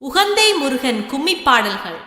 உகந்தை முருகன் கும்மி பாடல்கள்.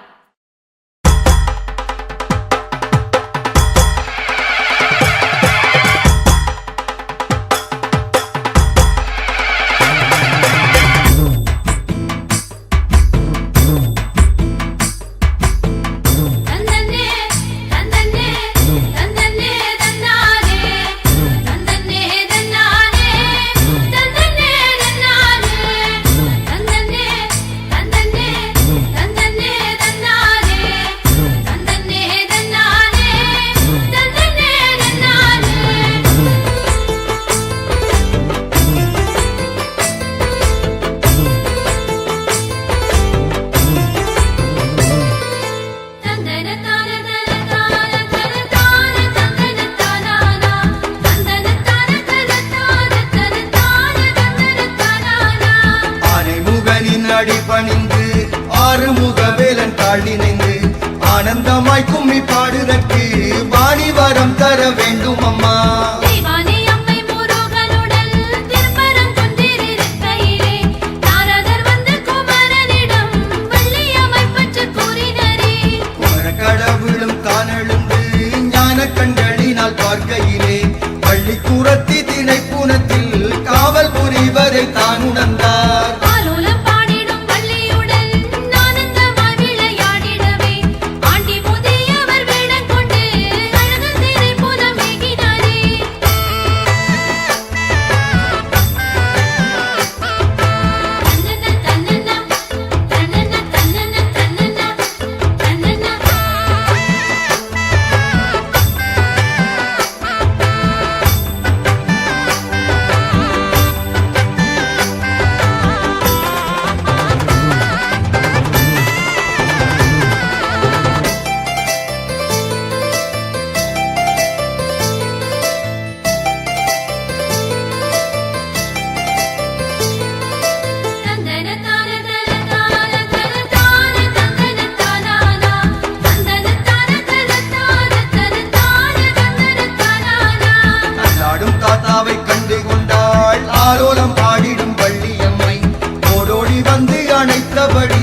பணிந்து ஆறுமுக வேலன் தாழ் நினைந்து ஆனந்தமாய் கும்மி பாடுதற்கு வாணி வரம் தர வேண்டும் அம்மா. கடவுளும் காணெழுந்து ஞான கண்களினால் பார்க்கையிலே பள்ளி கூறத்தி திணைப்புணத்தில் காவல் புரிவரை தான் உணர்ந்தார். கண்டு கொண்டாள் ஆரோலம் பாடிடும் வள்ளியம்மை ஓடோடி வந்து அணைத்தபடி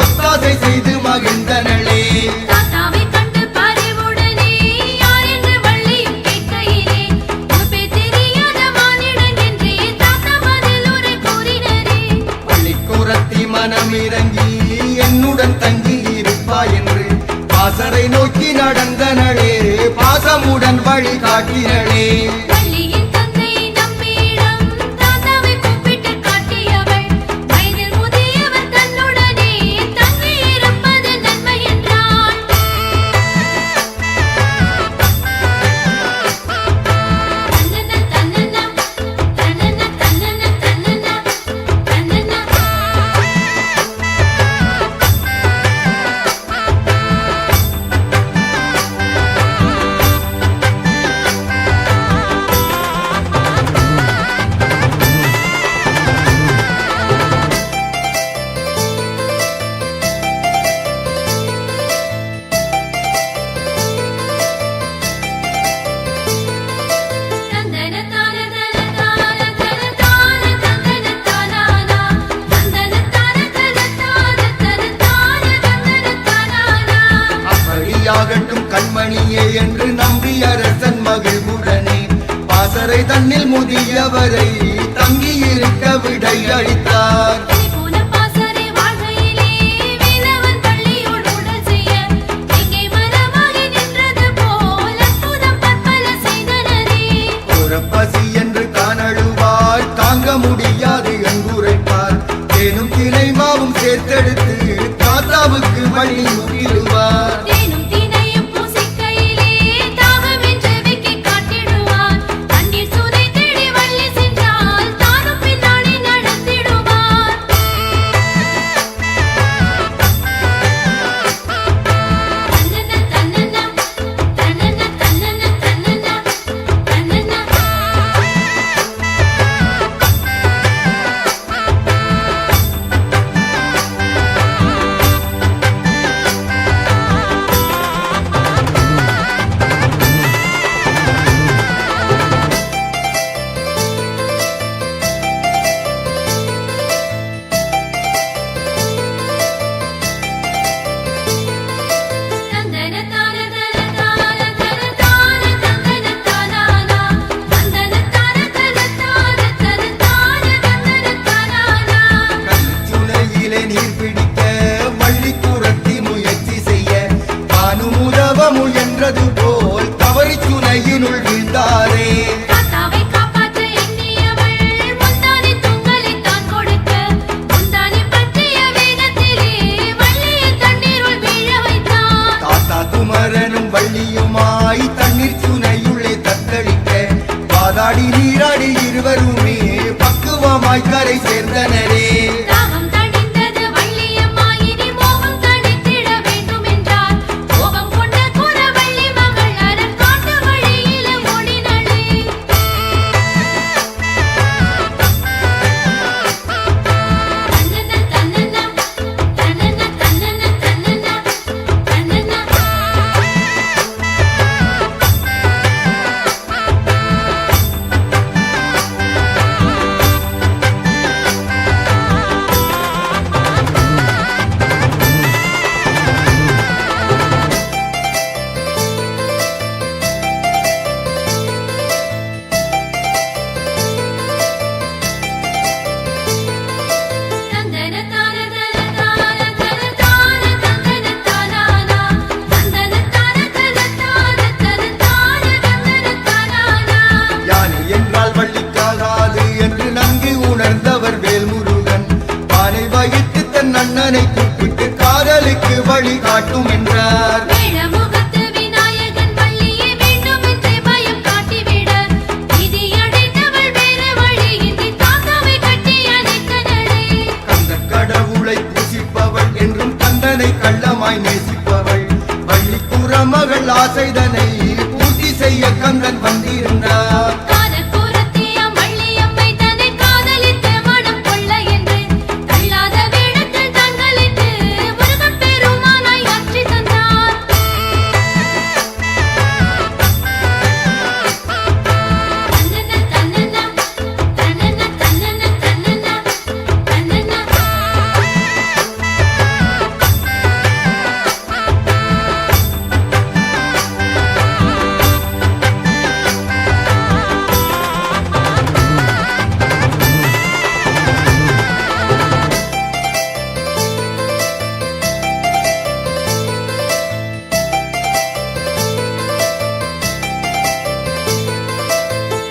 ஒத்தாசை செய்து மகிழ்ந்தனளே. பள்ளிக்கூறத்தி மனமிறங்கி என்னுடன் தங்கி இருப்பா என்று பாசரை நோக்கி நடந்தனளே, பாசமுடன் வழி காட்டினளே. கண்மணியே என்று நம்பி அரசன் மகிழ்வுடனே பாசறை தன்னில் முதியவரை தங்கியிருக்க விடை அளித்தார். பசி என்று காணழுவார் தாங்க முடியாது அங்குரைப்பார். தேனும் தினை மாவும் சேர்த்தெடுத்து தாத்தாவுக்கு வழி முகிலுவார். சுகமாய் கரை சேர்ந்தனரே. தாகம் தணிந்தது வள்ளியம்மா, இனி மோகம் தணித்திட வேண்டும் என்றார். கோபம் கொண்ட குறவள்ளி மகள் அரண் காட்டு வழியில ஓடினளே. தன்னன தன்னன தன்னன தன்னன தன்னன தன்னன. தந்தன தான தன தான தன தான தந்தன தானானா. தந்தன தான தன தான தன தான தந்தன தானானா. யானை என்றால் வள்ளிக்காகாது என்று நன்கு உணர்ந்தவர் வேல்முருகன். பானை வகித்து தன் அண்ணனை கூப்பிட்டு காதலுக்கு வழி காட்டும் என்றார். வேழமுகத்து விநாயகன் வள்ளியை வேண்டுமென்றே பயம் காட்டிவிட, விதியடைந்தவள் வேறு வழியின்றி தாத்தாவை கட்டி அணைத்தனளே. அந்த கடவுளை பூசிப்பவள் என்றும் கந்தனை கள்ளமாய் நேசிப்பவள். வள்ளிக்குற மகள் ஆசைதனை பூர்த்தி செய்ய கந்தன் வந்திருந்தார். காலக்கூரத்தியம் வள்ளியம்மை தன்னை காதலித்த மனம் கொள்ள என்று தள்ளாத வேடத்தில் தங்களித்து முருகப் பெருமானாய் ஆட்சி தந்தார். தன்னன தன்னன தன்னன தன்னன தன்னன தன்னன.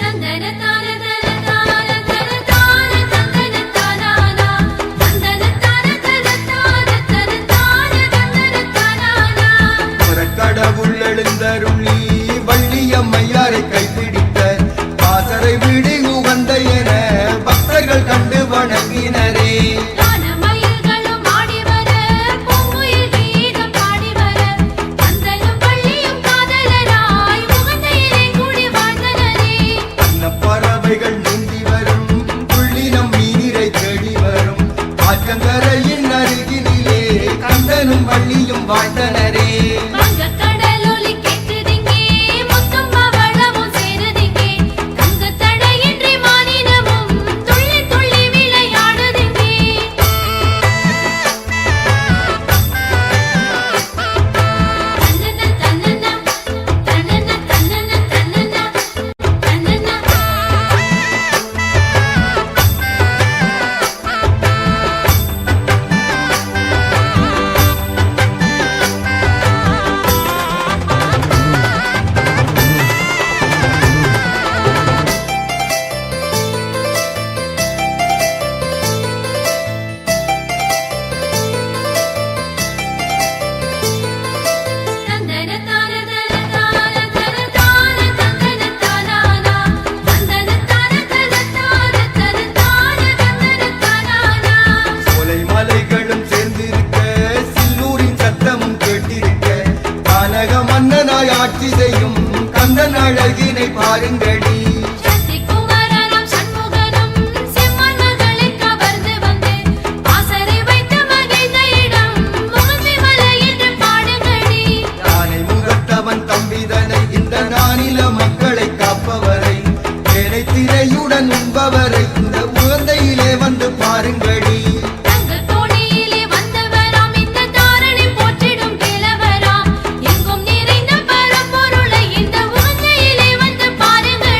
தந்தன தான தன தான தன தான தந்தன தானானா. தந்தன தான தன தான தன தான தந்தன தானானா. கடவுள் எழுந்தருளி வள்ளியம்மையாரை கைப்பிடித்த பாசறை விடு உகந்த என பக்தர்கள் கண்டு வணங்கினரே. கானமயில்களும் ஆடி வர, பூங்குயில் கீதம் பாடி வர, கந்தனும் வள்ளியும் காதலராய் உகந்தையிலே கூடி வாழ்ந்தனரே. பறவைகள் நீந்தி வரும் புள்ளினம் நீரை தேடி வரும் ஆற்றங்கரையின் அருகினிலே கந்தனும் வள்ளியும் வாழ்ந்தனரே. வங்கக் கடலொலி கேட்குதிங்கே, முத்தும் பவளமும் சேருதிங்கே, தங்கத் தடையின்றி மானினமும் துள்ளி துள்ளி விளையாடுதிங்கே. தன்னன தன்னன தன்னன தன்னன தன்னன தன்னன. தந்தன தான தன தான தன தான தந்தன தானானா. தந்தன தான தன தான தன தான தந்தன தானானா. சோலை மலைகளும் சேர்ந்திருக்க சில்லூரின் சத்தமும் கேட்டிருக்க கானக மன்னனாய் ஆட்சி செய்யும் கந்தன் அழகினை பாருங்கடி. சக்தி குமாரனாம் சண்முகனும் செம்மன் மகளை கவர்ந்து வந்து ஆசரை வைத்து மகிழ்ந்த இடம் முகந்தி மலை என்று பாடுங்கடி. யானை முகத்தவன் தம்பிதனை இந்த நானில மக்களை காப்பவரை வேலை திரையுடன் உண்பவரை இந்த உகந்தையிலே வந்து பாருங்கடி. தங்கத் தோணியிலே வந்தவராம், இந்த தாரணை போற்றிடும் கிழவராம், எங்கும் நிறைந்த பரம்பொருளை இந்த உகந்தையிலே வந்து பாருங்கடி.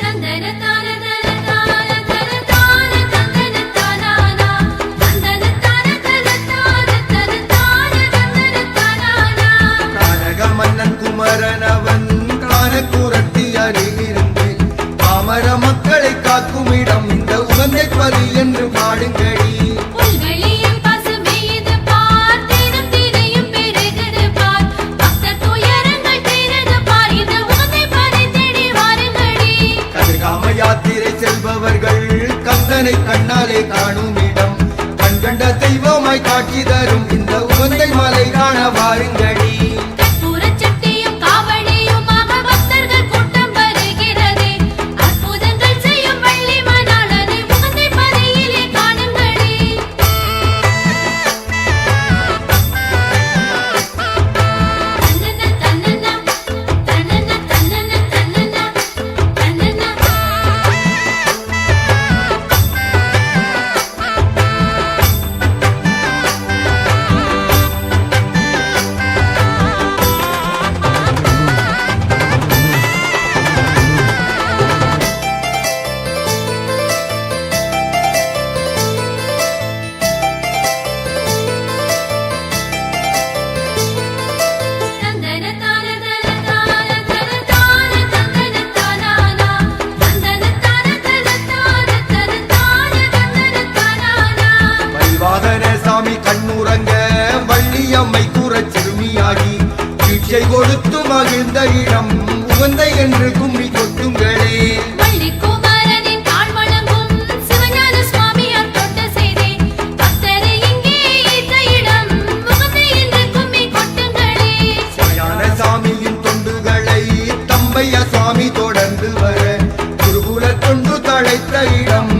தந்தன தான தன தான தன தான தந்தன தானானா தந்தன தான தன தான தன தான தந்தன தானானா கானக மன்னன் குமரனவன் கானக்கூரத்தி அருகிருந்து பாமர மக்களை காக்கும் இடம் இந்த உகந்தை பதி என்று பாடுங்கடி புல்வெளியில் பசுமையது பார் தினம் தினையும் பெருகுது பார் பக்தர் துயரங்கள் தீருது பார் இந்த உகந்தை பதை தேடி வாருங்கடி கதிர்காம யாத்திரை செல்பவர்கள் கந்தனை கண்ணாலே காணும் இடம் கண்கண்ட தெய்வமாய் காட்சி தரும் இந்த உகந்தை மலை காண வாருங்கடி கற்பூரச் சட்டியும் காவடியுமாக பக்தர்கள் கூட்டம் வருகிறதே அற்புதங்கள் செய்யும் வள்ளி மணாளனை உகந்தை பதையிலே காணுங்கடி தன்னன தன்னன தன்னன தன்னன தன்னன தன்னன அழைத்த இடம்